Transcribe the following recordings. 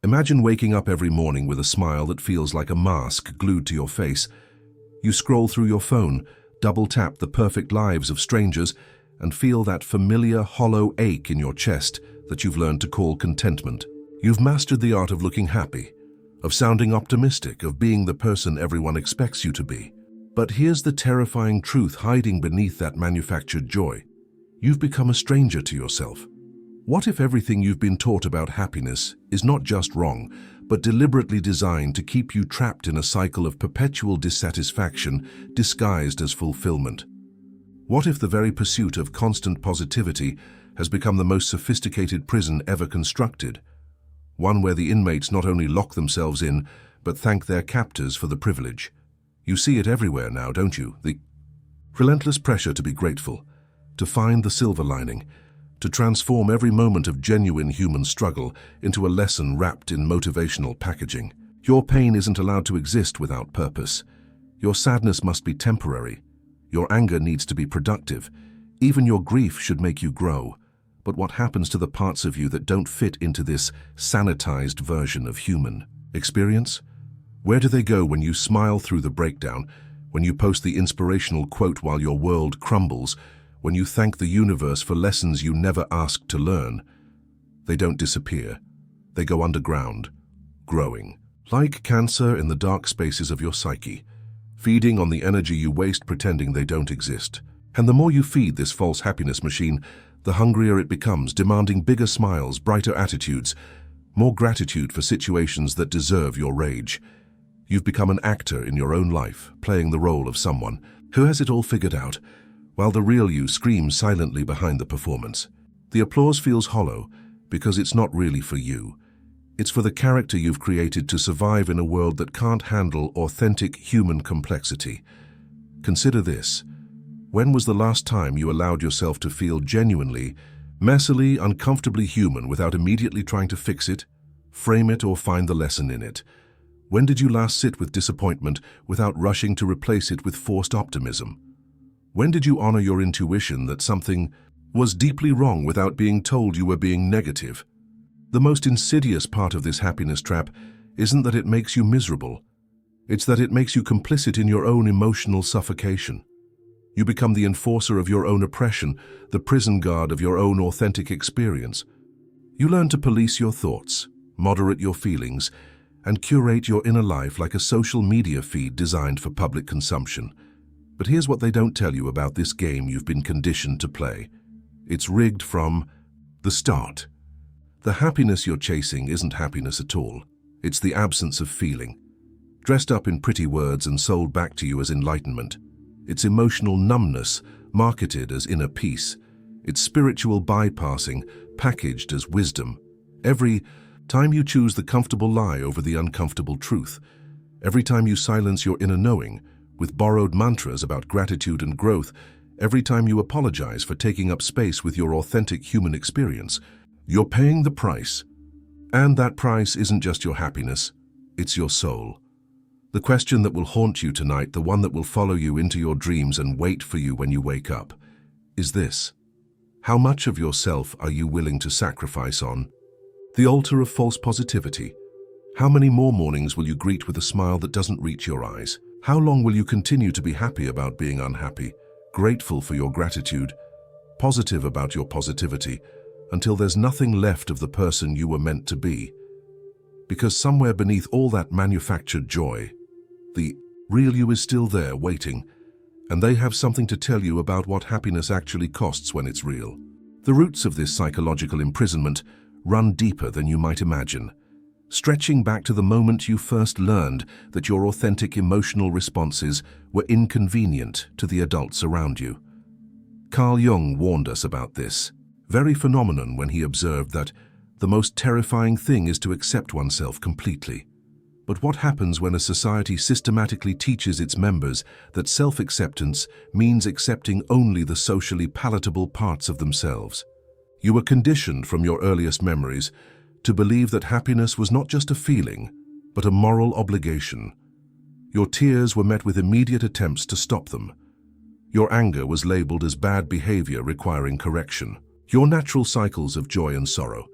Imagine waking up every morning with a smile that feels like a mask glued to your face. You scroll through your phone, double-tap the perfect lives of strangers, and feel that familiar hollow ache in your chest that you've learned to call contentment. You've mastered the art of looking happy, of sounding optimistic, of being the person everyone expects you to be. But here's the terrifying truth hiding beneath that manufactured joy. You've become a stranger to yourself. What if everything you've been taught about happiness is not just wrong, but deliberately designed to keep you trapped in a cycle of perpetual dissatisfaction disguised as fulfillment? What if the very pursuit of constant positivity has become the most sophisticated prison ever constructed? One where the inmates not only lock themselves in, but thank their captors for the privilege. You see it everywhere now, don't you? The relentless pressure to be grateful, to find the silver lining, to transform every moment of genuine human struggle into a lesson wrapped in motivational packaging. Your pain isn't allowed to exist without purpose. Your sadness must be temporary. Your anger needs to be productive. Even your grief should make you grow. But what happens to the parts of you that don't fit into this sanitized version of human experience? Where do they go when you smile through the breakdown, when you post the inspirational quote while your world crumbles, when you thank the universe for lessons you never asked to learn? They don't disappear. They go underground, growing. Like cancer in the dark spaces of your psyche, feeding on the energy you waste pretending they don't exist. And the more you feed this false happiness machine, the hungrier it becomes, demanding bigger smiles, brighter attitudes, more gratitude for situations that deserve your rage. You've become an actor in your own life, playing the role of someone who has it all figured out, while the real you screams silently behind the performance. The applause feels hollow because it's not really for you. It's for the character you've created to survive in a world that can't handle authentic human complexity. Consider this. When was the last time you allowed yourself to feel genuinely, messily, uncomfortably human without immediately trying to fix it, frame it, or find the lesson in it? When did you last sit with disappointment without rushing to replace it with forced optimism? When did you honor your intuition that something was deeply wrong without being told you were being negative? The most insidious part of this happiness trap isn't that it makes you miserable. It's that it makes you complicit in your own emotional suffocation. You become the enforcer of your own oppression, the prison guard of your own authentic experience. You learn to police your thoughts, moderate your feelings, and curate your inner life like a social media feed designed for public consumption. But here's what they don't tell you about this game you've been conditioned to play. It's rigged from the start. The happiness you're chasing isn't happiness at all. It's the absence of feeling, dressed up in pretty words and sold back to you as enlightenment. It's emotional numbness, marketed as inner peace. It's spiritual bypassing, packaged as wisdom. Every time you choose the comfortable lie over the uncomfortable truth, every time you silence your inner knowing with borrowed mantras about gratitude and growth, every time you apologize for taking up space with your authentic human experience, you're paying the price. And that price isn't just your happiness, it's your soul. The question that will haunt you tonight, the one that will follow you into your dreams and wait for you when you wake up, is this. How much of yourself are you willing to sacrifice on the altar of false positivity? How many more mornings will you greet with a smile that doesn't reach your eyes? How long will you continue to be happy about being unhappy, grateful for your gratitude, positive about your positivity, until there's nothing left of the person you were meant to be? Because somewhere beneath all that manufactured joy, the real you is still there waiting, and they have something to tell you about what happiness actually costs when it's real. The roots of this psychological imprisonment run deeper than you might imagine, stretching back to the moment you first learned that your authentic emotional responses were inconvenient to the adults around you. Carl Jung warned us about this very phenomenon when he observed that the most terrifying thing is to accept oneself completely. But what happens when a society systematically teaches its members that self-acceptance means accepting only the socially palatable parts of themselves? You were conditioned from your earliest memories to believe that happiness was not just a feeling, but a moral obligation. Your tears were met with immediate attempts to stop them. Your anger was labeled as bad behavior requiring correction. Your natural cycles of joy and sorrow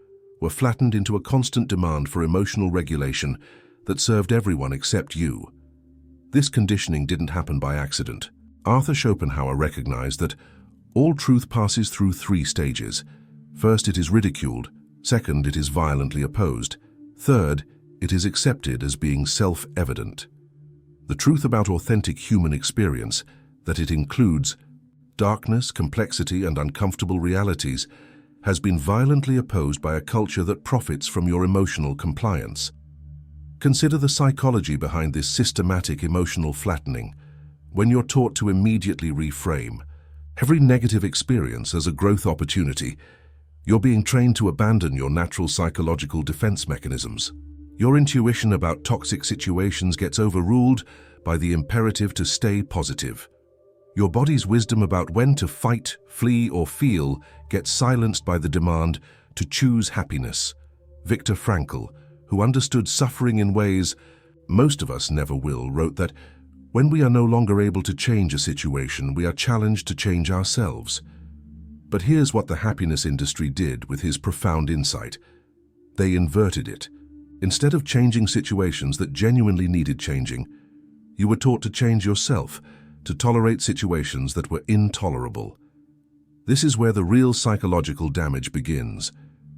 were flattened into a constant demand for emotional regulation that served everyone except you. This conditioning didn't happen by accident. Arthur Schopenhauer recognized that all truth passes through three stages. First, it is ridiculed. Second, it is violently opposed. Third, it is accepted as being self-evident. The truth about authentic human experience, that it includes darkness, complexity, and uncomfortable realities, has been violently opposed by a culture that profits from your emotional compliance. Consider the psychology behind this systematic emotional flattening. When you're taught to immediately reframe every negative experience as a growth opportunity, you're being trained to abandon your natural psychological defense mechanisms. Your intuition about toxic situations gets overruled by the imperative to stay positive. Your body's wisdom about when to fight, flee, or feel gets silenced by the demand to choose happiness. Viktor Frankl, who understood suffering in ways most of us never will, wrote that when we are no longer able to change a situation, we are challenged to change ourselves. But here's what the happiness industry did with his profound insight. They inverted it. Instead of changing situations that genuinely needed changing, you were taught to change yourself, to tolerate situations that were intolerable. This is where the real psychological damage begins,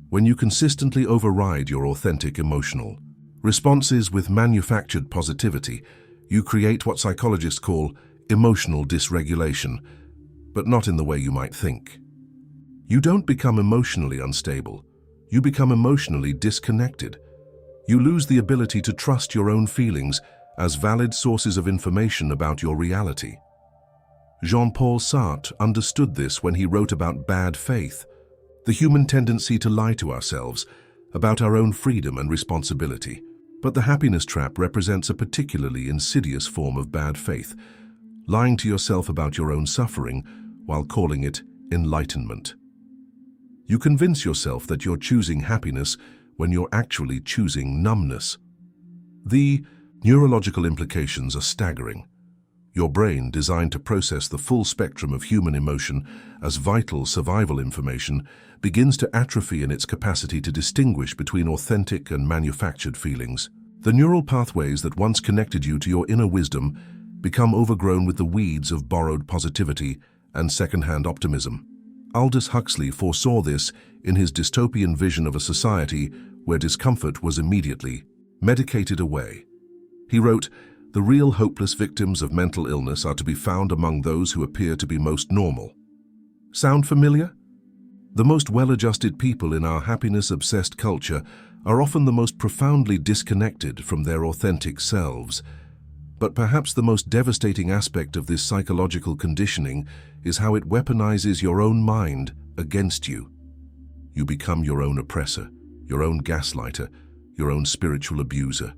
when you consistently override your authentic emotional responses with manufactured positivity. You create what psychologists call emotional dysregulation, but not in the way you might think. You don't become emotionally unstable. You become emotionally disconnected. You lose the ability to trust your own feelings as valid sources of information about your reality. Jean-Paul Sartre understood this when he wrote about bad faith, the human tendency to lie to ourselves about our own freedom and responsibility. But the happiness trap represents a particularly insidious form of bad faith, lying to yourself about your own suffering while calling it enlightenment. You convince yourself that you're choosing happiness when you're actually choosing numbness. The neurological implications are staggering. Your brain, designed to process the full spectrum of human emotion as vital survival information, begins to atrophy in its capacity to distinguish between authentic and manufactured feelings. The neural pathways that once connected you to your inner wisdom become overgrown with the weeds of borrowed positivity and second-hand optimism. Aldous Huxley foresaw this in his dystopian vision of a society where discomfort was immediately medicated away. He wrote, "The real hopeless victims of mental illness are to be found among those who appear to be most normal." Sound familiar? The most well-adjusted people in our happiness-obsessed culture are often the most profoundly disconnected from their authentic selves. But perhaps the most devastating aspect of this psychological conditioning is how it weaponizes your own mind against you. You become your own oppressor, your own gaslighter, your own spiritual abuser.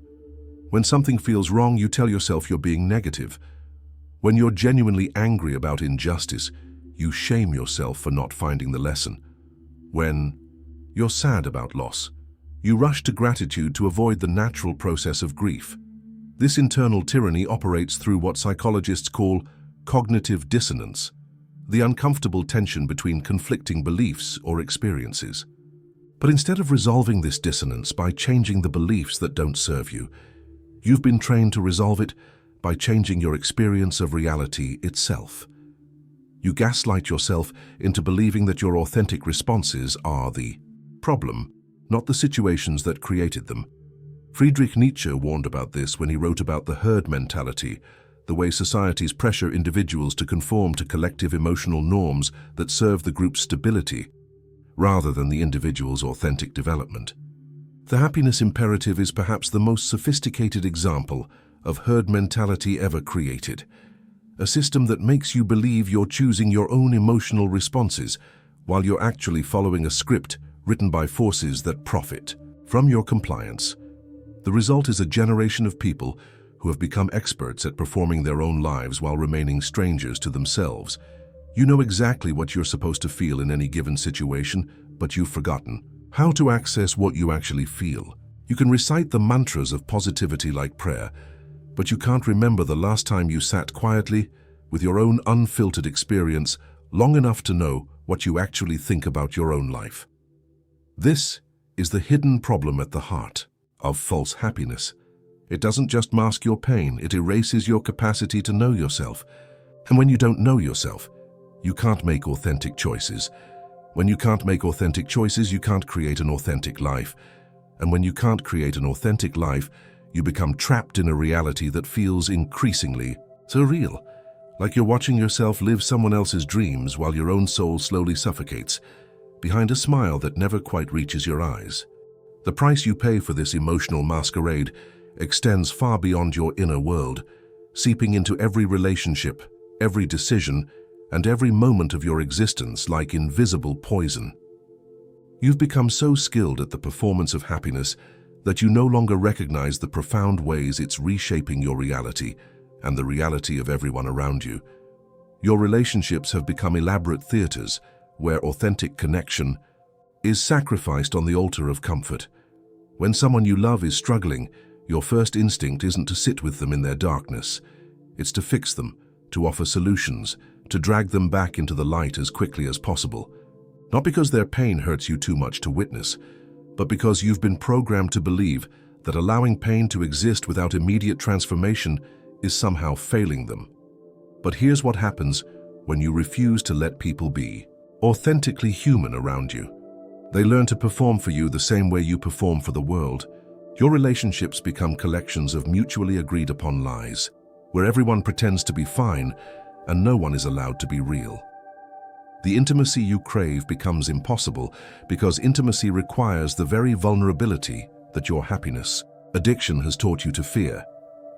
When something feels wrong, you tell yourself you're being negative. When you're genuinely angry about injustice, you shame yourself for not finding the lesson. When you're sad about loss, you rush to gratitude to avoid the natural process of grief. This internal tyranny operates through what psychologists call cognitive dissonance, the uncomfortable tension between conflicting beliefs or experiences. But instead of resolving this dissonance by changing the beliefs that don't serve you, you've been trained to resolve it by changing your experience of reality itself. You gaslight yourself into believing that your authentic responses are the problem, not the situations that created them. Friedrich Nietzsche warned about this when he wrote about the herd mentality, the way societies pressure individuals to conform to collective emotional norms that serve the group's stability, rather than the individual's authentic development. The happiness imperative is perhaps the most sophisticated example of herd mentality ever created, a system that makes you believe you're choosing your own emotional responses while you're actually following a script written by forces that profit from your compliance. The result is a generation of people who have become experts at performing their own lives while remaining strangers to themselves. You know exactly what you're supposed to feel in any given situation, but you've forgotten how to access what you actually feel. You can recite the mantras of positivity like prayer, but you can't remember the last time you sat quietly with your own unfiltered experience long enough to know what you actually think about your own life. This is the hidden problem at the heart of false happiness. It doesn't just mask your pain, it erases your capacity to know yourself. And when you don't know yourself, you can't make authentic choices. When you can't make authentic choices, you can't create an authentic life. And when you can't create an authentic life, you become trapped in a reality that feels increasingly surreal, like you're watching yourself live someone else's dreams while your own soul slowly suffocates behind a smile that never quite reaches your eyes. The price you pay for this emotional masquerade extends far beyond your inner world, seeping into every relationship, every decision, and every moment of your existence like invisible poison. You've become so skilled at the performance of happiness that you no longer recognize the profound ways it's reshaping your reality and the reality of everyone around you. Your relationships have become elaborate theaters where authentic connection is sacrificed on the altar of comfort. When someone you love is struggling, your first instinct isn't to sit with them in their darkness. It's to fix them, to offer solutions, to drag them back into the light as quickly as possible. Not because their pain hurts you too much to witness, but because you've been programmed to believe that allowing pain to exist without immediate transformation is somehow failing them. But here's what happens when you refuse to let people be authentically human around you. They learn to perform for you the same way you perform for the world. Your relationships become collections of mutually agreed upon lies, where everyone pretends to be fine and no one is allowed to be real. The intimacy you crave becomes impossible because intimacy requires the very vulnerability that your happiness addiction has taught you to fear.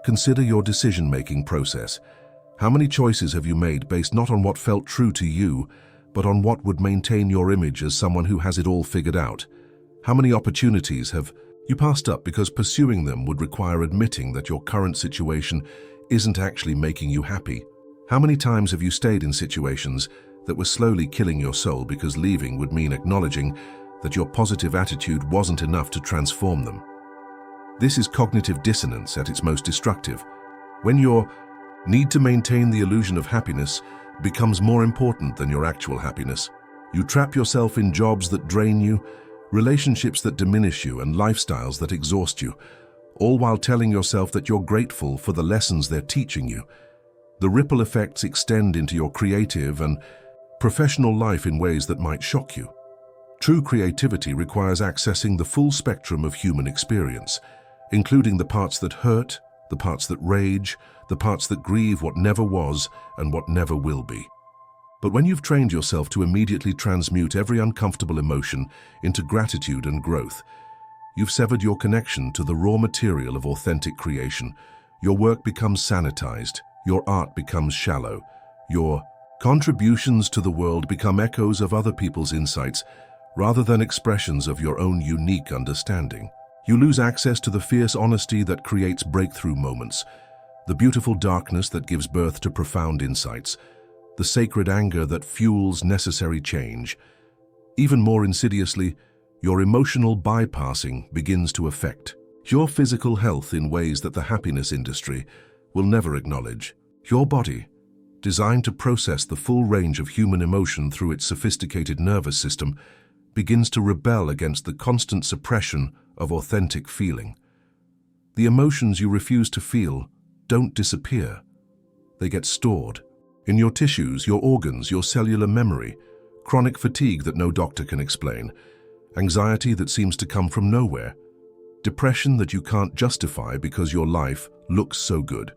Consider your decision-making process. How many choices have you made based not on what felt true to you, but on what would maintain your image as someone who has it all figured out? How many opportunities have you passed up because pursuing them would require admitting that your current situation isn't actually making you happy? How many times have you stayed in situations that were slowly killing your soul because leaving would mean acknowledging that your positive attitude wasn't enough to transform them? This is cognitive dissonance at its most destructive. When your need to maintain the illusion of happiness becomes more important than your actual happiness, you trap yourself in jobs that drain you, relationships that diminish you, and lifestyles that exhaust you, all while telling yourself that you're grateful for the lessons they're teaching you. The ripple effects extend into your creative and professional life in ways that might shock you. True creativity requires accessing the full spectrum of human experience, including the parts that hurt, the parts that rage, the parts that grieve what never was and what never will be. But when you've trained yourself to immediately transmute every uncomfortable emotion into gratitude and growth, you've severed your connection to the raw material of authentic creation. Your work becomes sanitized, your art becomes shallow, your contributions to the world become echoes of other people's insights rather than expressions of your own unique understanding. You lose access to the fierce honesty that creates breakthrough moments, the beautiful darkness that gives birth to profound insights, the sacred anger that fuels necessary change. Even more insidiously, your emotional bypassing begins to affect your physical health in ways that the happiness industry will never acknowledge. Your body, designed to process the full range of human emotion through its sophisticated nervous system, begins to rebel against the constant suppression of authentic feeling. The emotions you refuse to feel don't disappear. They get stored in your tissues, your organs, your cellular memory, chronic fatigue that no doctor can explain, anxiety that seems to come from nowhere, depression that you can't justify because your life looks so good,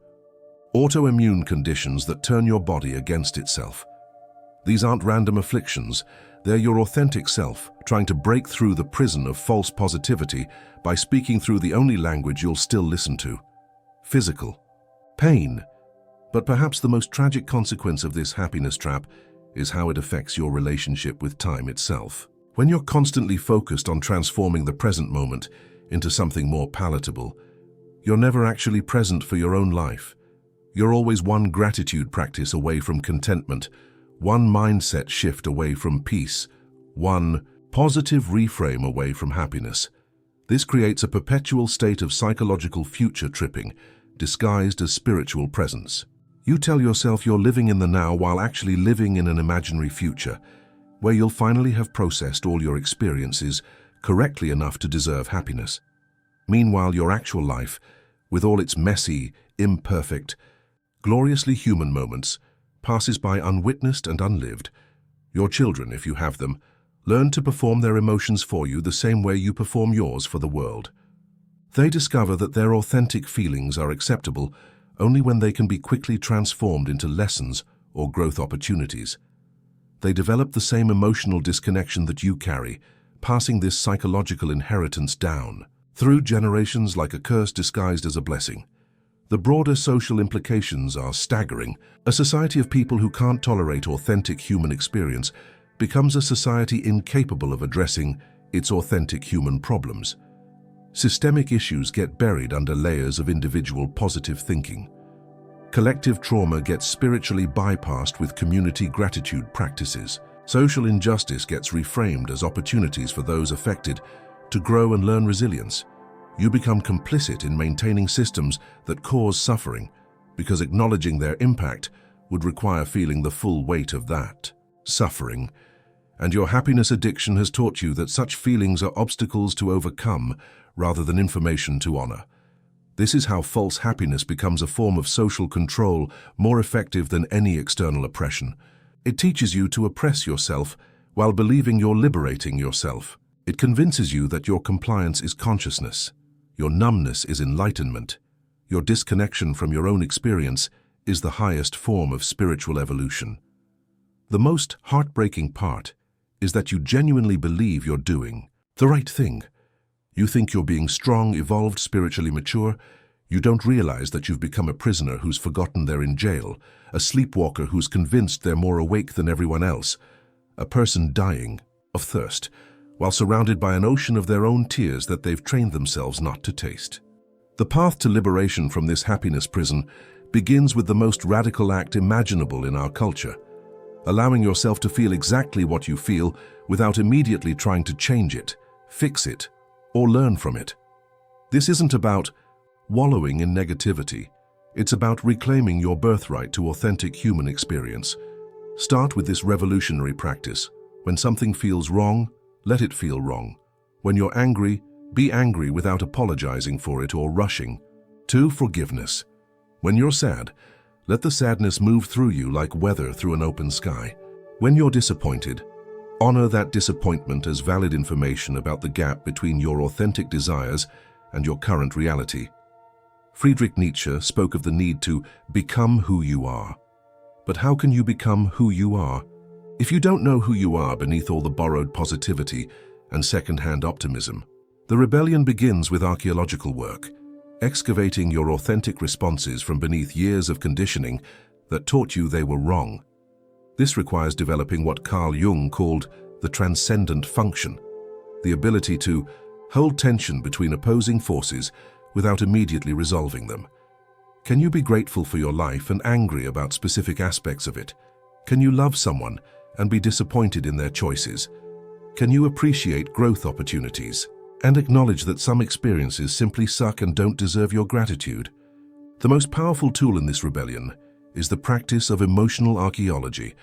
autoimmune conditions that turn your body against itself. These aren't random afflictions. They're your authentic self, trying to break through the prison of false positivity by speaking through the only language you'll still listen to: physical pain. But perhaps the most tragic consequence of this happiness trap is how it affects your relationship with time itself. When you're constantly focused on transforming the present moment into something more palatable, you're never actually present for your own life. You're always one gratitude practice away from contentment, one mindset shift away from peace, one positive reframe away from happiness. This creates a perpetual state of psychological future tripping, disguised as spiritual presence. You tell yourself you're living in the now while actually living in an imaginary future, where you'll finally have processed all your experiences, correctly enough to deserve happiness. Meanwhile, your actual life, with all its messy, imperfect, gloriously human moments, passes by unwitnessed and unlived. Your children, if you have them, learn to perform their emotions for you the same way you perform yours for the world. They discover that their authentic feelings are acceptable only when they can be quickly transformed into lessons or growth opportunities. They develop the same emotional disconnection that you carry, passing this psychological inheritance down through generations like a curse disguised as a blessing. The broader social implications are staggering. A society of people who can't tolerate authentic human experience becomes a society incapable of addressing its authentic human problems. Systemic issues get buried under layers of individual positive thinking. Collective trauma gets spiritually bypassed with community gratitude practices. Social injustice gets reframed as opportunities for those affected to grow and learn resilience. You become complicit in maintaining systems that cause suffering because acknowledging their impact would require feeling the full weight of that suffering. And your happiness addiction has taught you that such feelings are obstacles to overcome rather than information to honor. This is how false happiness becomes a form of social control more effective than any external oppression. It teaches you to oppress yourself while believing you're liberating yourself. It convinces you that your compliance is consciousness, your numbness is enlightenment, your disconnection from your own experience is the highest form of spiritual evolution. The most heartbreaking part is that you genuinely believe you're doing the right thing. You think you're being strong, evolved, spiritually mature. You don't realize that you've become a prisoner who's forgotten they're in jail, a sleepwalker who's convinced they're more awake than everyone else, a person dying of thirst, while surrounded by an ocean of their own tears that they've trained themselves not to taste. The path to liberation from this happiness prison begins with the most radical act imaginable in our culture, allowing yourself to feel exactly what you feel without immediately trying to change it, fix it, or learn from it. This isn't about wallowing in negativity. It's about reclaiming your birthright to authentic human experience. Start with this revolutionary practice. When something feels wrong, let it feel wrong. When you're angry, be angry without apologizing for it or rushing. 2. Forgiveness. When you're sad, let the sadness move through you like weather through an open sky. When you're disappointed, honor that disappointment as valid information about the gap between your authentic desires and your current reality. Friedrich Nietzsche spoke of the need to become who you are. But how can you become who you are if you don't know who you are beneath all the borrowed positivity and second-hand optimism? The rebellion begins with archaeological work, excavating your authentic responses from beneath years of conditioning that taught you they were wrong. This requires developing what Carl Jung called the transcendent function, the ability to hold tension between opposing forces without immediately resolving them. Can you be grateful for your life and angry about specific aspects of it? Can you love someone and be disappointed in their choices? Can you appreciate growth opportunities and acknowledge that some experiences simply suck and don't deserve your gratitude? The most powerful tool in this rebellion is the practice of emotional archaeology.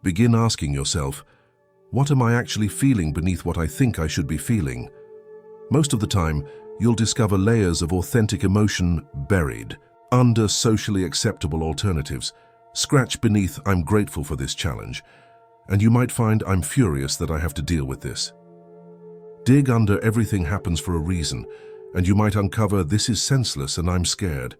Begin asking yourself, what am I actually feeling beneath what I think I should be feeling? Most of the time, you'll discover layers of authentic emotion buried under socially acceptable alternatives. Scratch beneath "I'm grateful for this challenge," and you might find "I'm furious that I have to deal with this." Dig under "everything happens for a reason," and you might uncover "this is senseless and I'm scared."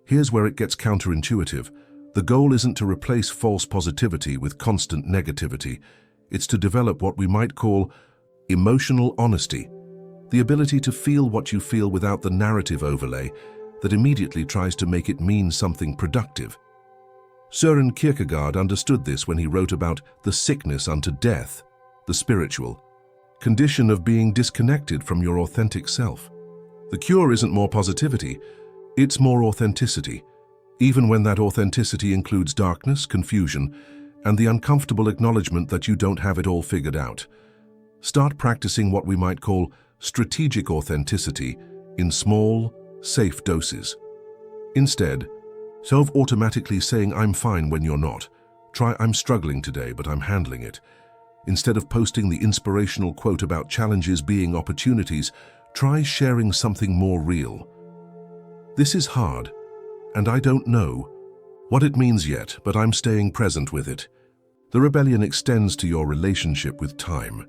Here's where it gets counterintuitive. The goal isn't to replace false positivity with constant negativity. It's to develop what we might call emotional honesty, the ability to feel what you feel without the narrative overlay that immediately tries to make it mean something productive. Søren Kierkegaard understood this when he wrote about the sickness unto death, the spiritual condition of being disconnected from your authentic self. The cure isn't more positivity, it's more authenticity, even when that authenticity includes darkness, confusion, and the uncomfortable acknowledgement that you don't have it all figured out. Start practicing what we might call strategic authenticity in small, safe doses. Instead of automatically saying "I'm fine" when you're not, try "I'm struggling today, but I'm handling it." Instead of posting the inspirational quote about challenges being opportunities, try sharing something more real. This is hard, and I don't know what it means yet, but I'm staying present with it. The rebellion extends to your relationship with time.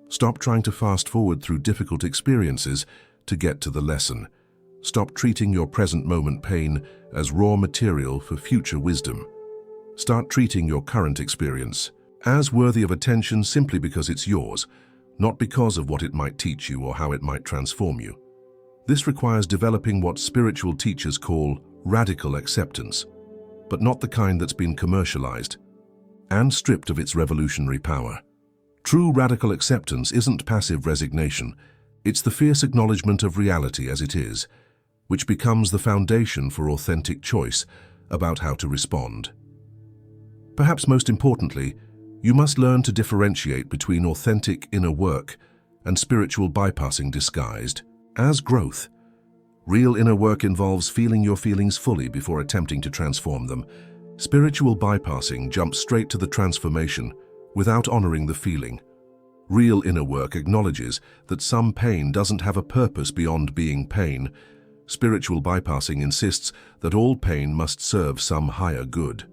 Stop trying to fast forward through difficult experiences to get to the lesson. Stop treating your present moment pain as raw material for future wisdom. Start treating your current experience as worthy of attention simply because it's yours, not because of what it might teach you or how it might transform you. This requires developing what spiritual teachers call radical acceptance, but not the kind that's been commercialized and stripped of its revolutionary power. True radical acceptance isn't passive resignation. It's the fierce acknowledgement of reality as it is, which becomes the foundation for authentic choice about how to respond. Perhaps most importantly, you must learn to differentiate between authentic inner work and spiritual bypassing disguised as growth. Real inner work involves feeling your feelings fully before attempting to transform them. Spiritual bypassing jumps straight to the transformation without honoring the feeling. Real inner work acknowledges that some pain doesn't have a purpose beyond being pain. Spiritual bypassing insists that all pain must serve some higher good.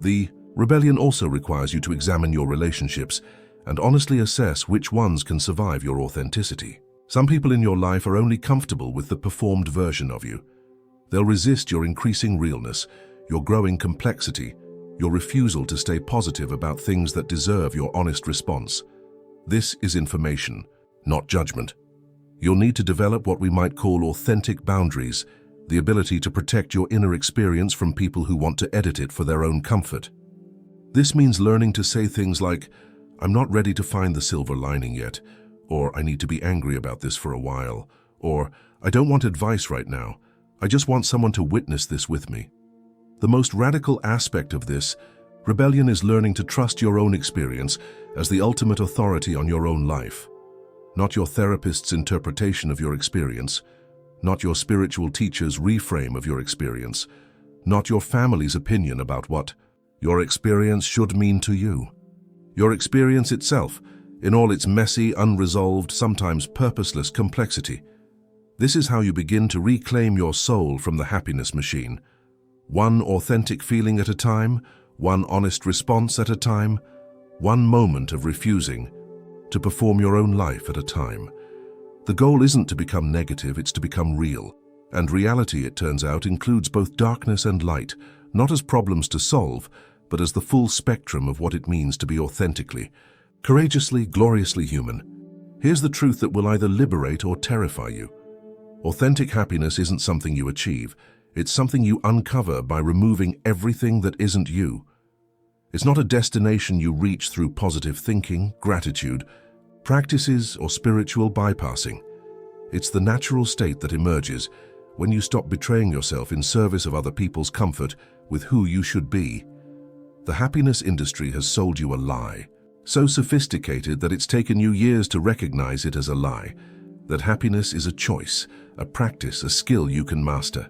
The rebellion also requires you to examine your relationships and honestly assess which ones can survive your authenticity. Some people in your life are only comfortable with the performed version of you. They'll resist your increasing realness, your growing complexity, your refusal to stay positive about things that deserve your honest response. This is information, not judgment. You'll need to develop what we might call authentic boundaries, the ability to protect your inner experience from people who want to edit it for their own comfort. This means learning to say things like, "I'm not ready to find the silver lining yet," or "I need to be angry about this for a while," or "I don't want advice right now. I just want someone to witness this with me." The most radical aspect of this rebellion is learning to trust your own experience as the ultimate authority on your own life. Not your therapist's interpretation of your experience, not your spiritual teacher's reframe of your experience, not your family's opinion about what your experience should mean to you. Your experience itself, in all its messy, unresolved, sometimes purposeless complexity. This is how you begin to reclaim your soul from the happiness machine. One authentic feeling at a time, one honest response at a time, one moment of refusing to perform your own life at a time. The goal isn't to become negative, it's to become real. And reality, it turns out, includes both darkness and light, not as problems to solve, but as the full spectrum of what it means to be authentically, courageously, gloriously human. Here's the truth that will either liberate or terrify you. Authentic happiness isn't something you achieve. It's something you uncover by removing everything that isn't you. It's not a destination you reach through positive thinking, gratitude, practices, or spiritual bypassing. It's the natural state that emerges when you stop betraying yourself in service of other people's comfort with who you should be. The happiness industry has sold you a lie, so sophisticated that it's taken you years to recognize it as a lie, that happiness is a choice, a practice, a skill you can master.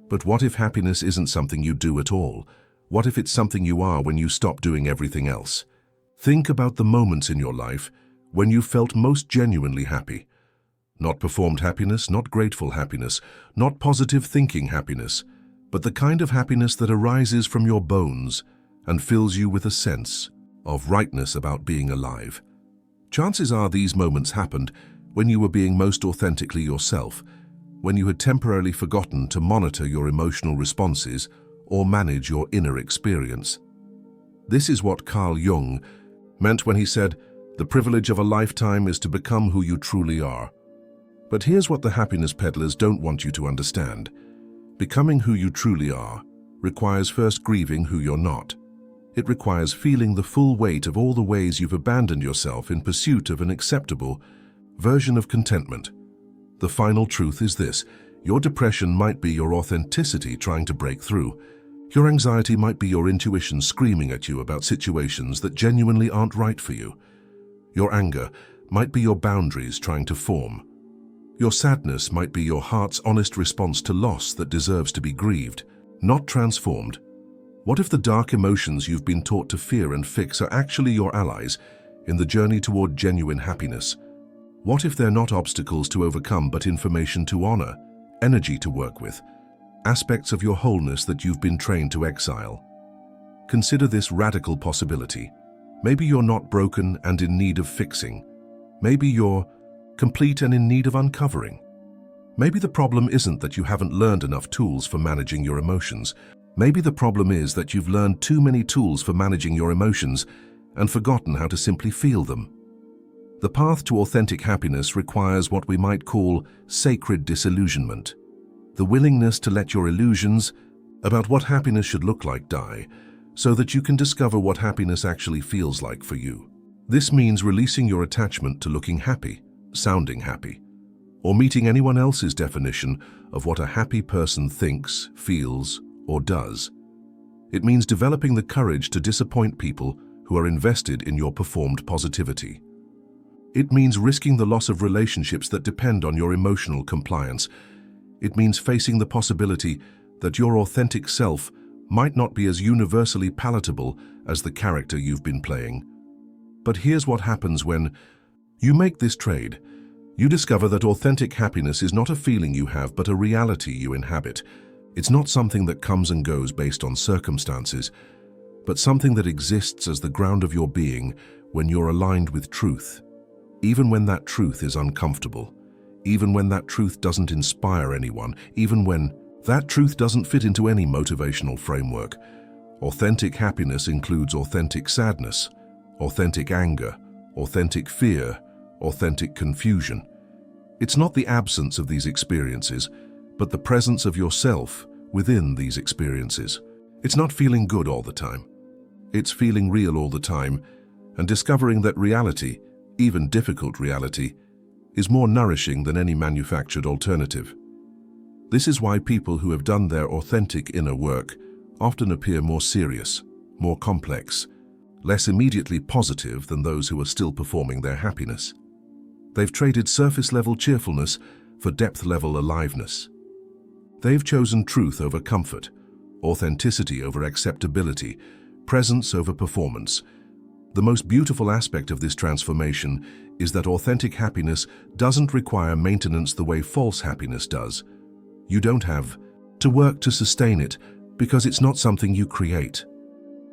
But what if happiness isn't something you do at all? What if it's something you are when you stop doing everything else? Think about the moments in your life when you felt most genuinely happy. Not performed happiness, not grateful happiness, not positive thinking happiness, but the kind of happiness that arises from your bones and fills you with a sense of rightness about being alive. Chances are these moments happened when you were being most authentically yourself, when you had temporarily forgotten to monitor your emotional responses or manage your inner experience. This is what Carl Jung meant when he said, "The privilege of a lifetime is to become who you truly are." But here's what the happiness peddlers don't want you to understand. Becoming who you truly are requires first grieving who you're not. It requires feeling the full weight of all the ways you've abandoned yourself in pursuit of an acceptable version of contentment. The final truth is this: your depression might be your authenticity trying to break through. Your anxiety might be your intuition screaming at you about situations that genuinely aren't right for you. Your anger might be your boundaries trying to form. Your sadness might be your heart's honest response to loss that deserves to be grieved, not transformed. What if the dark emotions you've been taught to fear and fix are actually your allies in the journey toward genuine happiness? What if they're not obstacles to overcome but information to honor, energy to work with, aspects of your wholeness that you've been trained to exile? Consider this radical possibility. Maybe you're not broken and in need of fixing. Maybe you're complete and in need of uncovering. Maybe the problem isn't that you haven't learned enough tools for managing your emotions. Maybe the problem is that you've learned too many tools for managing your emotions and forgotten how to simply feel them. The path to authentic happiness requires what we might call sacred disillusionment, the willingness to let your illusions about what happiness should look like die, so that you can discover what happiness actually feels like for you. This means releasing your attachment to looking happy, sounding happy, or meeting anyone else's definition of what a happy person thinks, feels, or does. It means developing the courage to disappoint people who are invested in your performed positivity. It means risking the loss of relationships that depend on your emotional compliance. It means facing the possibility that your authentic self might not be as universally palatable as the character you've been playing. But here's what happens when you make this trade. You discover that authentic happiness is not a feeling you have, but a reality you inhabit. It's not something that comes and goes based on circumstances, but something that exists as the ground of your being when you're aligned with truth. Even when that truth is uncomfortable, even when that truth doesn't inspire anyone, even when that truth doesn't fit into any motivational framework. Authentic happiness includes authentic sadness, authentic anger, authentic fear, authentic confusion. It's not the absence of these experiences, but the presence of yourself within these experiences. It's not feeling good all the time. It's feeling real all the time and discovering that reality, even difficult reality, is more nourishing than any manufactured alternative. This is why people who have done their authentic inner work often appear more serious, more complex, less immediately positive than those who are still performing their happiness. They've traded surface-level cheerfulness for depth-level aliveness. They've chosen truth over comfort, authenticity over acceptability, presence over performance. The most beautiful aspect of this transformation is that authentic happiness doesn't require maintenance the way false happiness does. You don't have to work to sustain it because it's not something you create.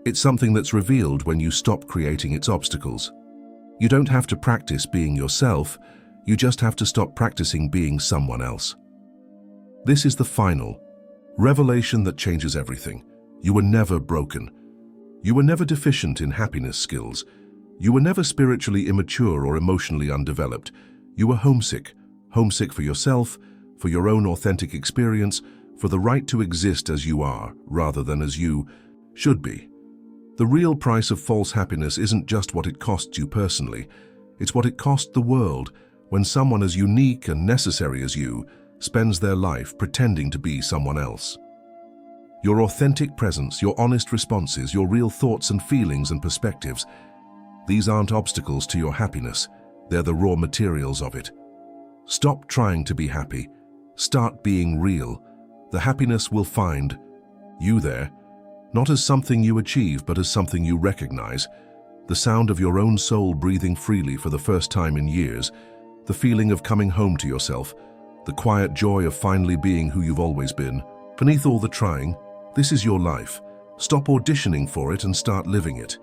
It's something that's revealed when you stop creating its obstacles. You don't have to practice being yourself, you just have to stop practicing being someone else. This is the final revelation that changes everything. You were never broken. You were never deficient in happiness skills. You were never spiritually immature or emotionally undeveloped. You were homesick. Homesick for yourself, for your own authentic experience, for the right to exist as you are, rather than as you should be. The real price of false happiness isn't just what it costs you personally, it's what it costs the world when someone as unique and necessary as you spends their life pretending to be someone else. Your authentic presence, your honest responses, your real thoughts and feelings and perspectives, these aren't obstacles to your happiness, they're the raw materials of it. Stop trying to be happy. Start being real. The happiness will find you there, not as something you achieve, but as something you recognize. The sound of your own soul breathing freely for the first time in years, the feeling of coming home to yourself, the quiet joy of finally being who you've always been. Beneath all the trying, this is your life. Stop auditioning for it and start living it.